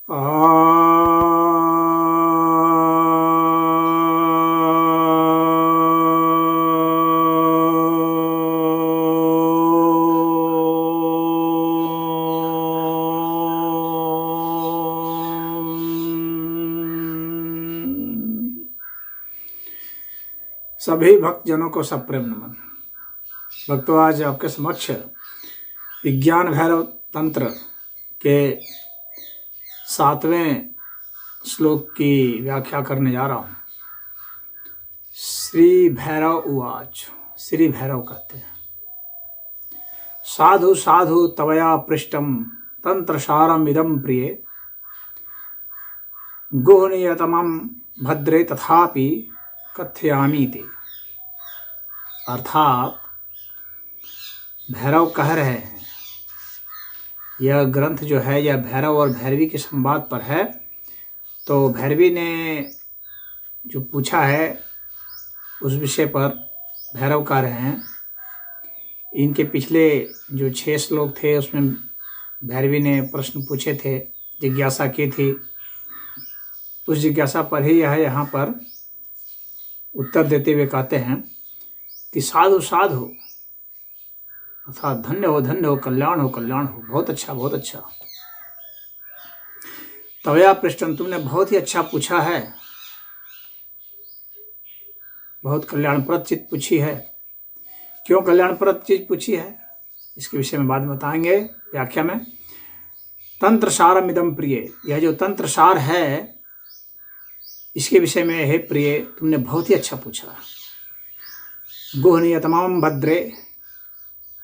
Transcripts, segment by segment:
सभी भक्तजनों को सप्रेम नमन। भक्तों, आज आपके समक्ष विज्ञान भैरव तंत्र के 7वें श्लोक की व्याख्या करने जा रहा हूँ। श्री भैरव उवाच। श्री भैरव कहते हैं, साधु साधु तवया पृष्टम तंत्रसारम इदम प्रिय गुहनियतमं भद्रे तथापि कथयामि ते। अर्थात भैरव कह रहे हैं, यह ग्रंथ जो है यह भैरव और भैरवी के संवाद पर है। तो भैरवी ने जो पूछा है उस विषय पर भैरव कह रहे हैं। इनके पिछले जो 6 श्लोक थे उसमें भैरवी ने प्रश्न पूछे थे, जिज्ञासा की थी। उस जिज्ञासा पर ही यह यहाँ पर उत्तर देते हुए कहते हैं कि साधु साधु अर्थात धन्य हो, कल्याण हो, कल्याण हो। बहुत अच्छा, बहुत अच्छा। तवया पृष्ठम, तुमने बहुत ही अच्छा पूछा है, बहुत कल्याणप्रद चीज पूछी है। क्यों कल्याणप्रद चीज पूछी है इसके विषय में बाद में बताएंगे व्याख्या में। तंत्र सारम इदम प्रिय, यह जो तंत्र सार है इसके विषय में है प्रिय, तुमने बहुत ही अच्छा पूछा। गुहनियतमं भद्रे,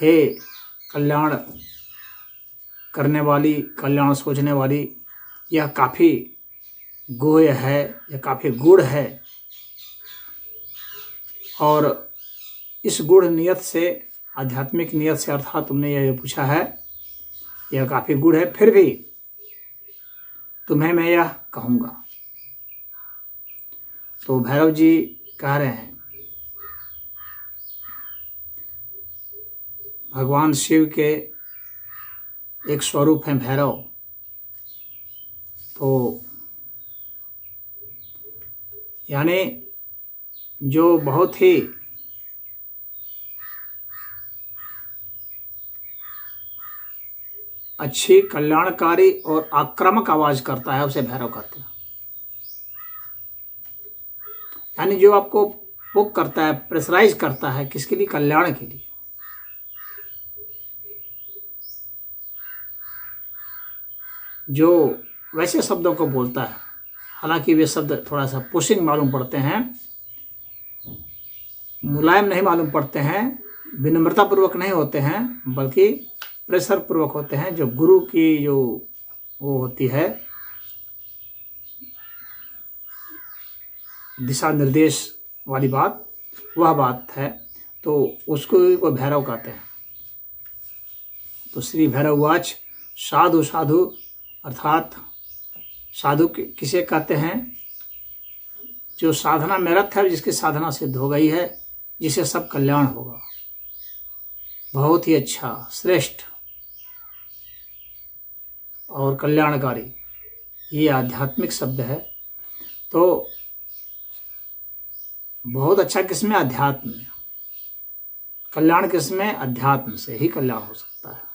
हे कल्याण करने वाली, कल्याण सोचने वाली, यह काफ़ी गुह्य है, यह काफ़ी गूढ़ है। और इस गूढ़ नियत से, आध्यात्मिक नियत से अर्थात तुमने यह पूछा है, यह काफ़ी गूढ़ है। फिर भी तुम्हें मैं यह कहूँगा। तो भैरव जी कह रहे हैं, भगवान शिव के एक स्वरूप हैं भैरव। तो यानी जो बहुत ही अच्छी, कल्याणकारी और आक्रामक आवाज करता है उसे भैरव कहते हैं। यानी जो आपको पुक करता है, प्रेशराइज करता है, किसके लिए? कल्याण के लिए। जो वैसे शब्दों को बोलता है, हालांकि वे शब्द थोड़ा सा पुशिंग मालूम पड़ते हैं, मुलायम नहीं मालूम पड़ते हैं, विनम्रता पूर्वक नहीं होते हैं, बल्कि प्रेशर पूर्वक होते हैं। जो गुरु की जो वो होती है, दिशा निर्देश वाली बात, वह बात है। तो उसको वो भैरव कहते हैं। तो श्री भैरव वाच, साधु साधु अर्थात साधु किसे कहते हैं? जो साधना में रत है, जिसकी साधना सिद्ध हो गई है, जिसे सब कल्याण होगा। बहुत ही अच्छा, श्रेष्ठ और कल्याणकारी, ये आध्यात्मिक शब्द है। तो बहुत अच्छा किसमें? अध्यात्म में। कल्याण किसमें? अध्यात्म से ही कल्याण हो सकता है।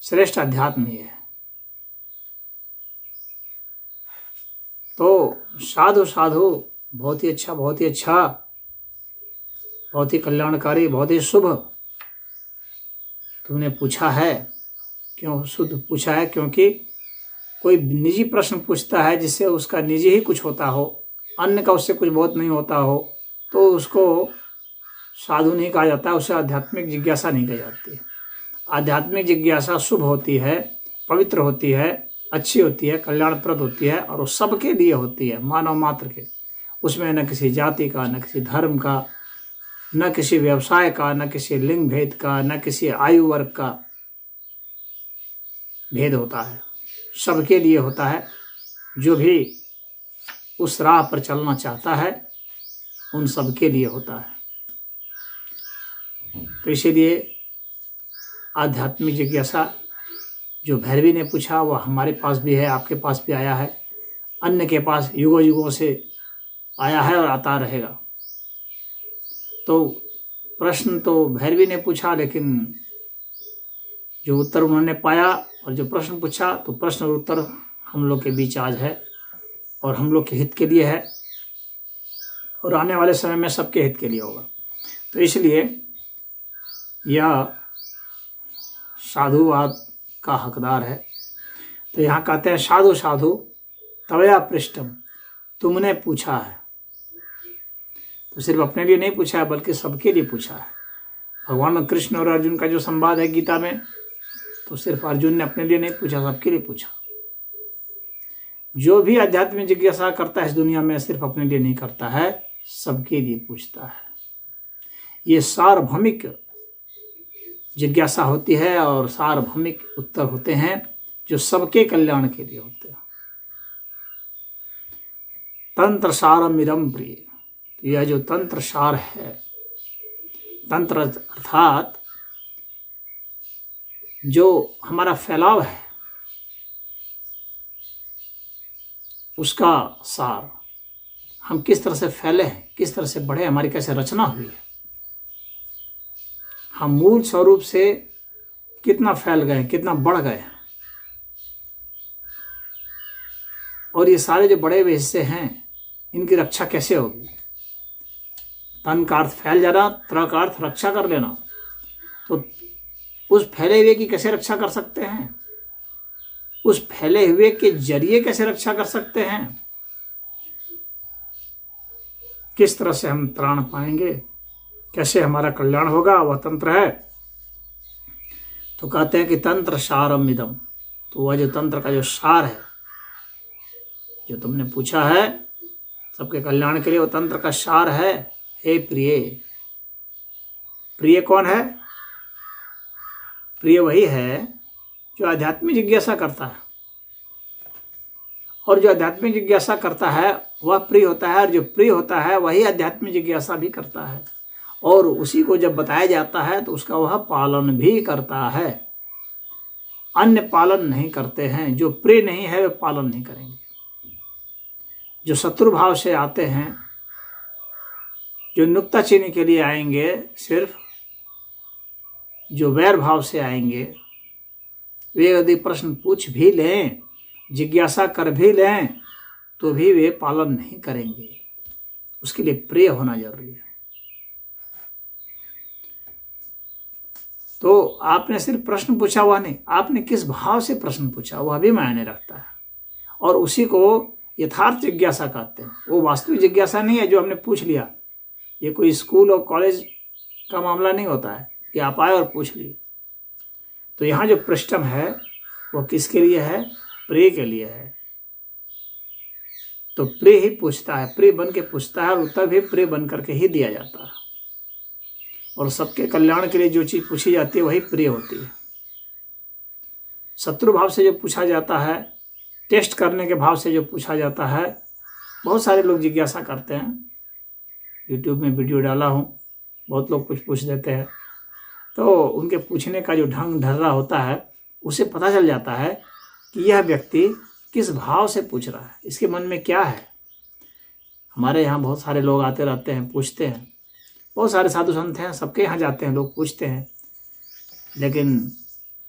श्रेष्ठ अध्यात्म ही है। तो साधु साधु, बहुत ही अच्छा, बहुत ही अच्छा, बहुत ही कल्याणकारी, बहुत ही शुभ तुमने पूछा है। क्यों शुद्ध पूछा है? क्योंकि कोई निजी प्रश्न पूछता है जिससे उसका निजी ही कुछ होता हो, अन्य का उससे कुछ बहुत नहीं होता हो, तो उसको साधु नहीं कहा जाता, उसे आध्यात्मिक जिज्ञासा नहीं कही जाती। आध्यात्मिक जिज्ञासा शुभ होती है, पवित्र होती है, अच्छी होती है, कल्याणप्रद होती है, और वो सबके लिए होती है, मानव मात्र के। उसमें न किसी जाति का, न किसी धर्म का, न किसी व्यवसाय का, न किसी लिंग भेद का, न किसी आयु वर्ग का भेद होता है। सबके लिए होता है। जो भी उस राह पर चलना चाहता है उन सबके लिए होता है। तो इसीलिए आध्यात्मिक जिज्ञासा जो भैरवी ने पूछा वह हमारे पास भी है, आपके पास भी आया है, अन्य के पास युगों युगों से आया है और आता रहेगा। तो प्रश्न तो भैरवी ने पूछा, लेकिन जो उत्तर उन्होंने पाया और जो प्रश्न पूछा, तो प्रश्न और उत्तर हम लोग के बीच आज है और हम लोग के हित के लिए है और आने वाले समय में सबके हित के लिए होगा। तो इसलिए यह साधुवाद का हकदार है। तो यहाँ कहते हैं साधु साधु तवया पृष्ठम, तुमने पूछा है। तो सिर्फ अपने लिए नहीं पूछा है बल्कि सबके लिए पूछा है। भगवान कृष्ण और अर्जुन का जो संवाद है गीता में, तो सिर्फ अर्जुन ने अपने लिए नहीं पूछा, सबके लिए पूछा। जो भी आध्यात्मिक जिज्ञासा करता है इस दुनिया में सिर्फ अपने लिए नहीं करता है, सबके लिए पूछता है। ये सार्वभौमिक जिज्ञासा होती है और सार्वभौमिक उत्तर होते हैं जो सबके कल्याण के लिए होते हैं। तंत्र सारम इदम प्रिय, तो यह जो तंत्र सार है, तंत्र अर्थात जो हमारा फैलाव है उसका सार, हम किस तरह से फैले हैं, किस तरह से बढ़े, हमारी कैसे रचना हुई है, हम मूल स्वरूप से कितना फैल गए, कितना बढ़ गए, और ये सारे जो बड़े हुए हिस्से हैं इनकी रक्षा कैसे होगी। तन का अर्थ फैल जाना, त्र का अर्थ रक्षा कर लेना। तो उस फैले हुए की कैसे रक्षा कर सकते हैं, उस फैले हुए के जरिए कैसे रक्षा कर सकते हैं, किस तरह से हम त्राण पाएंगे, कैसे हमारा कल्याण होगा, वह तंत्र है। तो कहते हैं कि तंत्र सारम इदम, तो वह जो तंत्र का जो सार है जो तुमने पूछा है सबके कल्याण के लिए, वो तंत्र का सार है। हे प्रिय, प्रिय कौन है? प्रिय वही है जो आध्यात्मिक जिज्ञासा करता है, और जो आध्यात्मिक जिज्ञासा करता है वह प्रिय होता है, और जो प्रिय होता है वही आध्यात्मिक जिज्ञासा भी करता है, और उसी को जब बताया जाता है तो उसका वह पालन भी करता है। अन्य पालन नहीं करते हैं, जो प्रिय नहीं है वे पालन नहीं करेंगे। जो शत्रु भाव से आते हैं, जो नुक्ताचीनी के लिए आएंगे, सिर्फ जो वैर भाव से आएंगे, वे यदि प्रश्न पूछ भी लें, जिज्ञासा कर भी लें, तो भी वे पालन नहीं करेंगे। उसके लिए प्रिय होना जरूरी है। तो आपने सिर्फ प्रश्न पूछा हुआ नहीं, आपने किस भाव से प्रश्न पूछा वह भी मायने रखता है, और उसी को यथार्थ जिज्ञासा कहते हैं। वो वास्तविक जिज्ञासा नहीं है जो हमने पूछ लिया। ये कोई स्कूल और कॉलेज का मामला नहीं होता है कि आप आए और पूछ लिए। तो यहाँ जो पृष्ठम है वो किसके लिए है? प्रिय के लिए है। तो प्रिय ही पूछता है, प्रिय बन के पूछता है, और उत्तर भी प्रिय बन करके ही दिया जाता है। और सबके कल्याण के लिए जो चीज़ पूछी जाती है वही प्रिय होती है। शत्रु भाव से जो पूछा जाता है, टेस्ट करने के भाव से जो पूछा जाता है, बहुत सारे लोग जिज्ञासा करते हैं। यूट्यूब में वीडियो डाला हूँ, बहुत लोग कुछ पूछ देते हैं, तो उनके पूछने का जो ढंग ढर्रा होता है उसे पता चल जाता है कि यह व्यक्ति किस भाव से पूछ रहा है, इसके मन में क्या है। हमारे यहाँ बहुत सारे लोग आते रहते हैं, पूछते हैं, बहुत सारे साधु संत हैं, सबके यहाँ जाते हैं, लोग पूछते हैं। लेकिन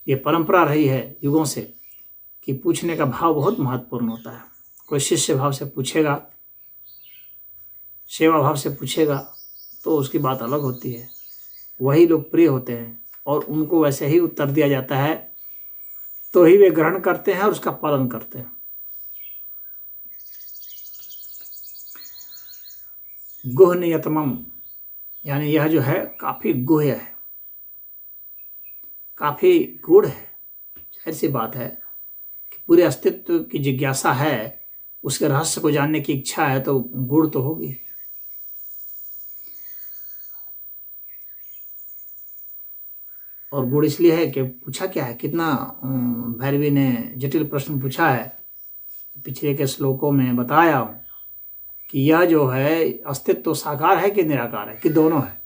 ये परंपरा रही है युगों से कि पूछने का भाव बहुत महत्वपूर्ण होता है। कोई शिष्य भाव से पूछेगा, सेवा भाव से पूछेगा, तो उसकी बात अलग होती है। वही लोग प्रिय होते हैं और उनको वैसे ही उत्तर दिया जाता है, तो ही वे ग्रहण करते हैं और उसका पालन करते हैं। गुह नियतमम, यानी यह जो है काफी गुह्य है, काफी गूढ़ है। जाहिर सी बात है कि पूरे अस्तित्व की जिज्ञासा है, उसके रहस्य को जानने की इच्छा है, तो गूढ़ तो होगी। और गूढ़ इसलिए है कि पूछा क्या है, कितना भैरवी ने जटिल प्रश्न पूछा है। पिछले के श्लोकों में बताया हूँ कि यह जो है अस्तित्व साकार है कि निराकार है, कि दोनों है।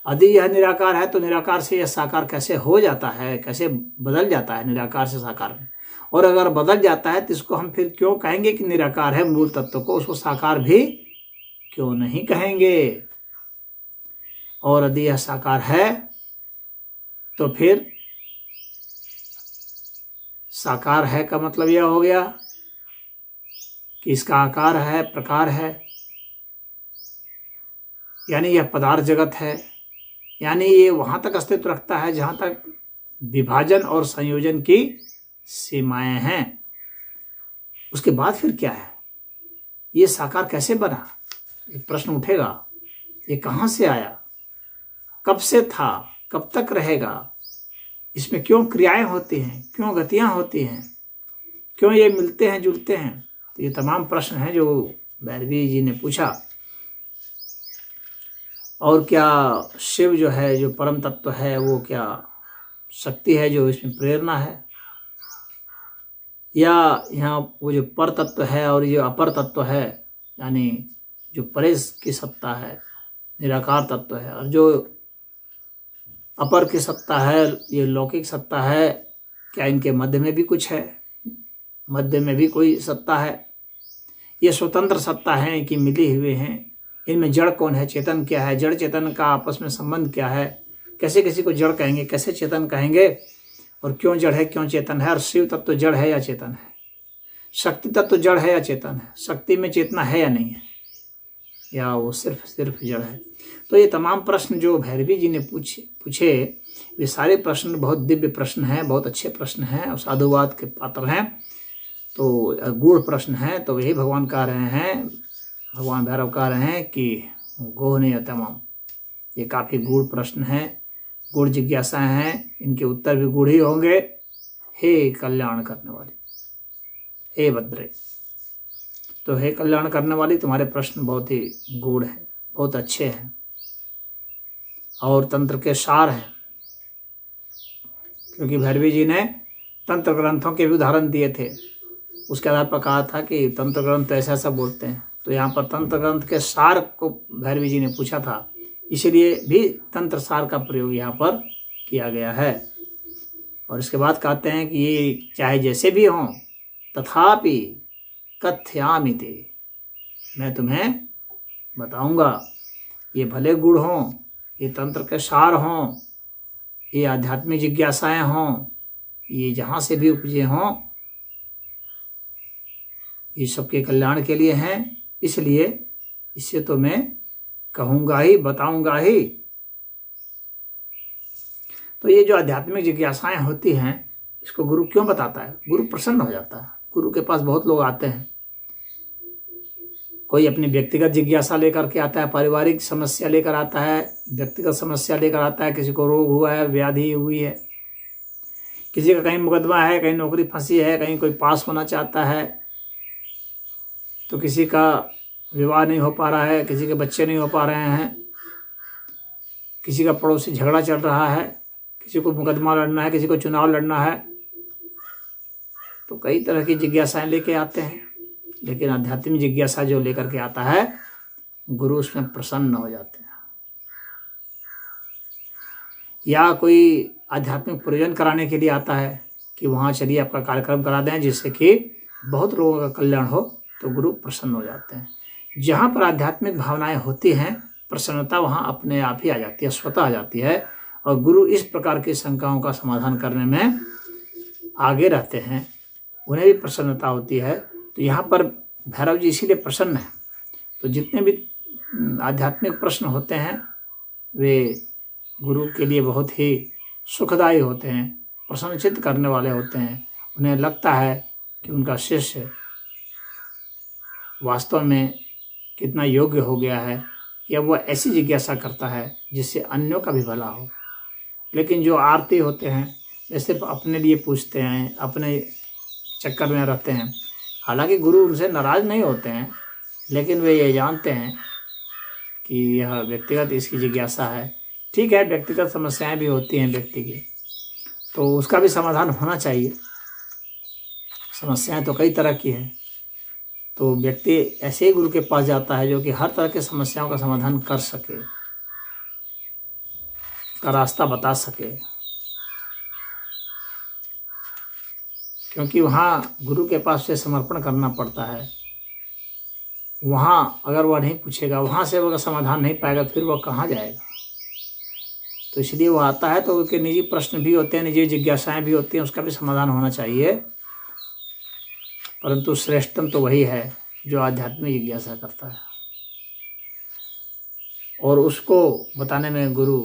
यदि यह निराकार है तो निराकार से यह साकार कैसे हो जाता है, कैसे बदल जाता है निराकार से साकार में। और अगर बदल जाता है तो इसको हम फिर क्यों कहेंगे कि निराकार है मूल तत्व को, उसको साकार भी क्यों नहीं कहेंगे। और यदि यह साकार है तो फिर साकार है का मतलब यह हो गया कि इसका आकार है, प्रकार है, यानी यह पदार्थ जगत है, यानी ये वहां तक अस्तित्व रखता है जहां तक विभाजन और संयोजन की सीमाएं हैं। उसके बाद फिर क्या है, ये साकार कैसे बना, एक प्रश्न उठेगा। ये कहां से आया, कब से था, कब तक रहेगा, इसमें क्यों क्रियाएं होती हैं, क्यों गतियां होती हैं, क्यों ये मिलते हैं जुलते हैं। तो ये तमाम प्रश्न हैं जो भैरवी जी ने पूछा। और क्या शिव जो है, जो परम तत्व है, वो क्या शक्ति है जो इसमें प्रेरणा है, या यहाँ वो जो पर तत्व है और ये अपर तत्व है, यानी जो परे की सत्ता है निराकार तत्व है, और जो अपर की सत्ता है ये लौकिक सत्ता है, क्या इनके मध्य में भी कुछ है, मध्य में भी कोई सत्ता है, ये स्वतंत्र सत्ता है कि मिली हुए हैं। इनमें जड़ कौन है, चेतन क्या है, जड़ चेतन का आपस में संबंध क्या है, कैसे किसी को जड़ कहेंगे, कैसे चेतन कहेंगे, और क्यों जड़ है क्यों चेतन है। और शिव तत्व जड़ है या चेतन है, शक्ति तत्व जड़ है या चेतन है, शक्ति में चेतना है या नहीं है, या वो सिर्फ जड़ है। तो ये तमाम प्रश्न जो भैरवी जी ने पूछे वे सारे प्रश्न बहुत दिव्य प्रश्न हैं, बहुत अच्छे प्रश्न हैं और साधुवाद के पात्र हैं, तो गूढ़ प्रश्न हैं। तो यही भगवान कह रहे हैं, भगवान भैरव कह रहे हैं कि गोहने तमाम, ये काफ़ी गूढ़ प्रश्न हैं, गूढ़ जिज्ञासाएं हैं, इनके उत्तर भी गूढ़ ही होंगे। हे कल्याण करने वाली, हे भद्रे, तो हे कल्याण करने वाली, तुम्हारे प्रश्न बहुत ही गूढ़ हैं, बहुत अच्छे हैं और तंत्र के सार हैं। क्योंकि भैरवी जी ने तंत्र ग्रंथों के भी उदाहरण दिए थे, उसके आधार पर कहा था कि तंत्र ग्रंथ ऐसा ऐसा बोलते हैं। तो यहाँ पर तंत्र ग्रंथ के सार को भैरवी जी ने पूछा था, इसलिए भी तंत्र सार का प्रयोग यहाँ पर किया गया है। और इसके बाद कहते हैं कि ये चाहे जैसे भी हों तथापि कथयामि ते, मैं तुम्हें बताऊंगा। ये भले गुण हों, ये तंत्र के सार हों, ये आध्यात्मिक जिज्ञासाएं हों, ये जहाँ से भी उपजे हों, ये सबके कल्याण के लिए हैं। इसलिए इससे तो मैं कहूँगा ही, बताऊंगा ही। तो ये जो आध्यात्मिक जिज्ञासाएं होती हैं, इसको गुरु क्यों बताता है, गुरु प्रसन्न हो जाता है। गुरु के पास बहुत लोग आते हैं, कोई अपनी व्यक्तिगत जिज्ञासा लेकर के आता है, पारिवारिक समस्या लेकर आता है, व्यक्तिगत समस्या लेकर आता है, किसी को रोग हुआ है, व्याधि हुई है, किसी का कहीं मुकदमा है, कहीं नौकरी फंसी है, कहीं कोई पास होना चाहता है, तो किसी का विवाह नहीं हो पा रहा है, किसी के बच्चे नहीं हो पा रहे हैं, किसी का पड़ोसी झगड़ा चल रहा है, किसी को मुकदमा लड़ना है, किसी को चुनाव लड़ना है। तो कई तरह की जिज्ञासाएं लेके आते हैं, लेकिन आध्यात्मिक जिज्ञासा जो लेकर के आता है, गुरु उसमें प्रसन्न हो जाते हैं। या कोई आध्यात्मिक प्रयोजन कराने के लिए आता है कि वहाँ चलिए आपका कार्यक्रम करा दें जिससे कि बहुत लोगों का कल्याण हो, तो गुरु प्रसन्न हो जाते हैं। जहाँ पर आध्यात्मिक भावनाएं होती हैं, प्रसन्नता वहाँ अपने आप ही आ जाती है, स्वतः आ जाती है। और गुरु इस प्रकार की शंकाओं का समाधान करने में आगे रहते हैं, उन्हें भी प्रसन्नता होती है। तो यहाँ पर भैरव जी इसीलिए प्रसन्न है। तो जितने भी आध्यात्मिक प्रश्न होते हैं वे गुरु के लिए बहुत ही सुखदायी होते हैं, प्रसन्नचित्त करने वाले होते हैं। उन्हें लगता है कि उनका शिष्य वास्तव में कितना योग्य हो गया है, या वह ऐसी जिज्ञासा करता है जिससे अन्यों का भी भला हो। लेकिन जो आरती होते हैं वे सिर्फ अपने लिए पूछते हैं, अपने चक्कर में रहते हैं। हालांकि गुरु उनसे नाराज़ नहीं होते हैं, लेकिन वे ये जानते हैं कि यह व्यक्तिगत इसकी जिज्ञासा है। ठीक है, व्यक्तिगत समस्याएं भी होती हैं व्यक्ति की, तो उसका भी समाधान होना चाहिए। समस्याएं तो कई तरह की हैं, तो व्यक्ति ऐसे ही गुरु के पास जाता है जो कि हर तरह की समस्याओं का समाधान कर सके। का रास्ता बता सके, क्योंकि वहाँ गुरु के पास से समर्पण करना पड़ता है। वहाँ अगर वह नहीं पूछेगा, वहाँ से अगर समाधान नहीं पाएगा, फिर वह कहाँ जाएगा। तो इसलिए वो आता है तो उसके निजी प्रश्न भी होते हैं, निजी जिज्ञासाएं भी होती हैं, उसका भी समाधान होना चाहिए। परंतु श्रेष्ठतम तो वही है जो आध्यात्मिक जिज्ञासा करता है, और उसको बताने में गुरु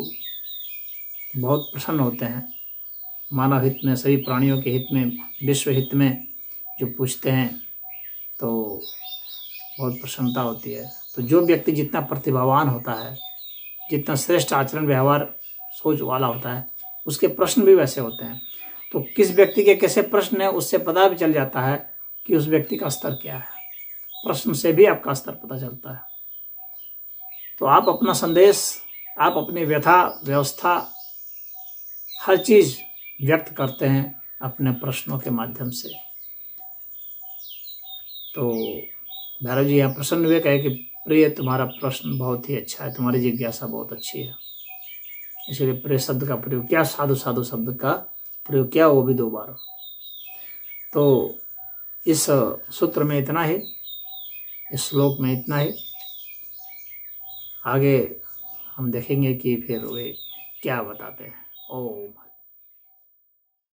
बहुत प्रसन्न होते हैं। मानव हित में, सभी प्राणियों के हित में, विश्व हित में जो पूछते हैं तो बहुत प्रसन्नता होती है। तो जो व्यक्ति जितना प्रतिभावान होता है, जितना श्रेष्ठ आचरण व्यवहार सोच वाला होता है, उसके प्रश्न भी वैसे होते हैं। तो किस व्यक्ति के कैसे प्रश्न है उससे पता भी चल जाता है कि उस व्यक्ति का स्तर क्या है। प्रश्न से भी आपका स्तर पता चलता है। तो आप अपना संदेश, आप अपनी व्यथा, व्यवस्था, हर चीज व्यक्त करते हैं अपने प्रश्नों के माध्यम से। तो भैरव जी यहाँ प्रसन्न हुए, कहे कि प्रिय तुम्हारा प्रश्न बहुत ही अच्छा है, तुम्हारी जिज्ञासा बहुत अच्छी है। इसलिए प्रिय शब्द का प्रयोग किया, साधु साधु शब्द का प्रयोग किया, वो भी 2 बार। तो इस सूत्र में इतना ही, इस श्लोक में इतना ही। आगे हम देखेंगे कि फिर वे क्या बताते हैं। ओम।